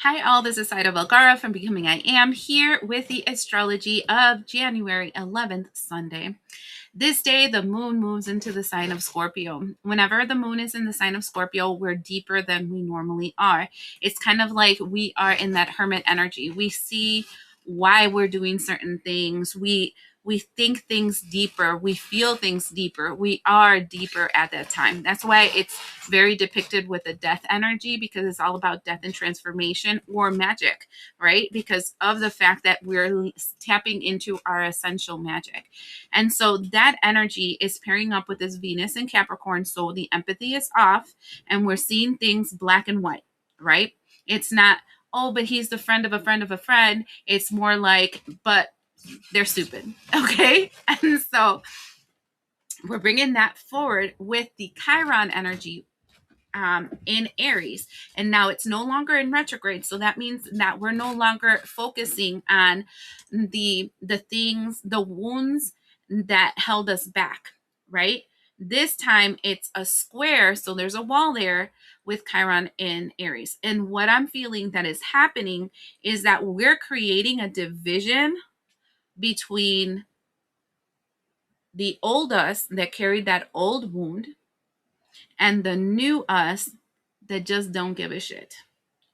Hi all, this is Saida Belgara from Becoming I Am here with the astrology of January 11th, Sunday. This day, the moon moves into the sign of Scorpio. Whenever the moon is in the sign of Scorpio, we're deeper than we normally are. It's kind of like we are in that hermit energy. We see why we're doing certain things. We think things deeper. We feel things deeper. We are deeper at that time. That's why it's very depicted with the death energy, because it's all about death and transformation or magic, right? Because of the fact that we're tapping into our essential magic. And so that energy is pairing up with this Venus in Capricorn. So the empathy is off and we're seeing things black and white, right? It's not, oh, but he's the friend of a friend of a friend. It's more like, but they're stupid. Okay. And so we're bringing that forward with the Chiron energy in Aries. And now it's no longer in retrograde. So that means that we're no longer focusing on the things, the wounds that held us back, right? This time it's a square. So there's a wall there with Chiron in Aries. And what I'm feeling that is happening is that we're creating a division between the old us that carried that old wound and the new us that just don't give a shit,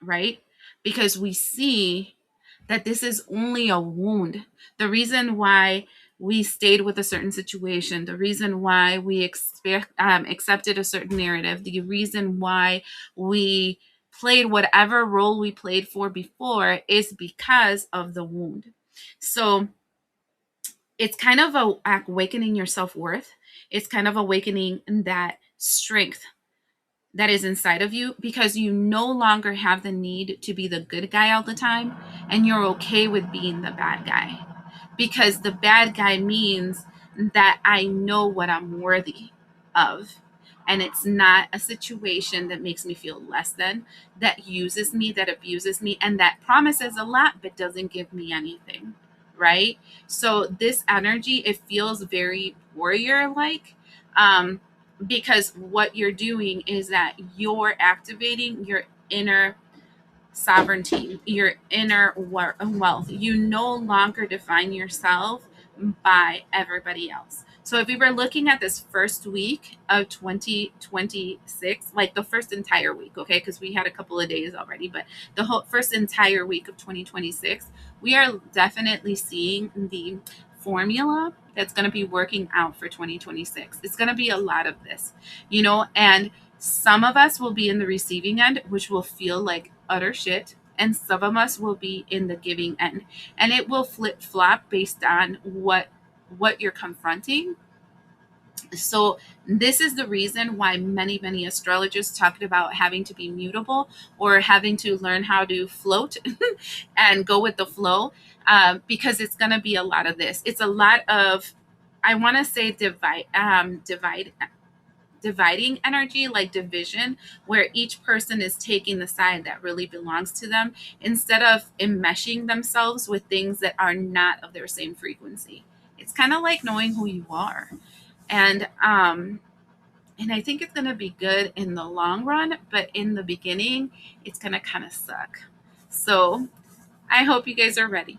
right? Because we see that this is only a wound. The reason why we stayed with a certain situation, the reason why we accepted a certain narrative, the reason why we played whatever role we played for before is because of the wound. So it's kind of awakening your self-worth. It's kind of awakening that strength that is inside of you, because you no longer have the need to be the good guy all the time, and you're okay with being the bad guy, because the bad guy means that I know what I'm worthy of, and it's not a situation that makes me feel less than, that uses me, that abuses me, and that promises a lot but doesn't give me anything, right? So this energy, it feels very warrior like, because what you're doing is that you're activating your inner sovereignty, your inner wealth. You no longer define yourself by everybody else. So if we were looking at this first week of 2026, like the first entire week, okay, because we had a couple of days already, but the whole first entire week of 2026, we are definitely seeing the formula that's going to be working out for 2026. It's going to be a lot of this, and some of us will be in the receiving end, which will feel like utter shit, and some of us will be in the giving end, and it will flip flop based on what you're confronting. So this is the reason why many astrologers talked about having to be mutable, or having to learn how to float and go with the flow, because it's going to be a lot of this. It's a lot of, I want to say, dividing energy, like division, where each person is taking the side that really belongs to them, instead of enmeshing themselves with things that are not of their same frequency. It's kind of like knowing who you are. And I think it's going to be good in the long run, but in the beginning it's going to kind of suck. So I hope you guys are ready.